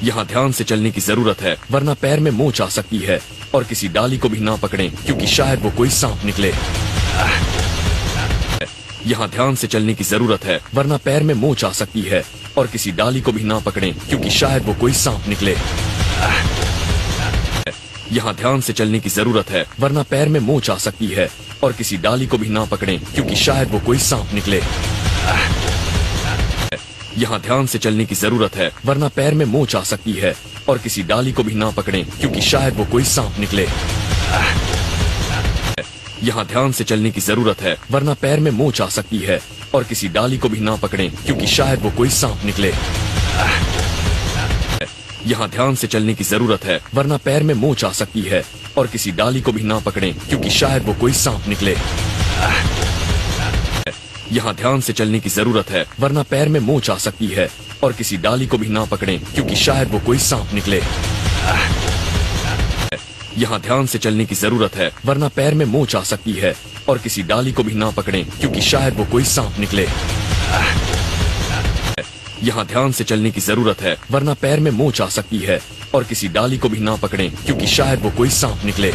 यहाँ ध्यान से चलने की जरूरत है, वरना पैर में मोच आ सकती है। और किसी डाली को भी ना पकड़ें, क्योंकि शायद वो कोई सांप निकले। यहाँ ध्यान से चलने की जरूरत है, वरना पैर में मोच आ सकती है। और किसी डाली को भी ना पकड़ें, क्योंकि शायद वो कोई सांप निकले। यहाँ ध्यान से चलने की जरूरत है, वरना पैर में मोच आ सकती है। और किसी डाली को भी ना पकड़ें, क्योंकि शायद वो कोई सांप निकले। यहाँ ध्यान से चलने की जरूरत है, वरना पैर में मोच आ सकती है। और किसी डाली को भी ना पकड़ें, क्योंकि शायद वो कोई सांप निकले। यहाँ ध्यान से चलने की जरूरत है, वरना पैर में मोच आ सकती है। और किसी डाली को भी ना पकड़ें, क्योंकि शायद वो कोई सांप निकले। यहाँ ध्यान से चलने की जरूरत है, वरना पैर में मोच आ सकती है। और किसी डाली को भी ना पकड़ें, क्योंकि शायद वो कोई सांप निकले। यहाँ ध्यान से चलने की जरूरत है, वरना पैर में मोच आ सकती है। और किसी डाली को भी ना पकड़ें, क्योंकि शायद वो कोई सांप निकले। यहाँ ध्यान से चलने की जरूरत है, वरना पैर में मोच आ सकती है। और किसी डाली को भी ना पकड़ें, क्योंकि शायद वो कोई सांप निकले। यहाँ ध्यान से चलने की जरूरत है, वरना पैर में मोच आ सकती है। और किसी डाली को भी ना पकड़ें, क्योंकि शायद वो कोई सांप निकले।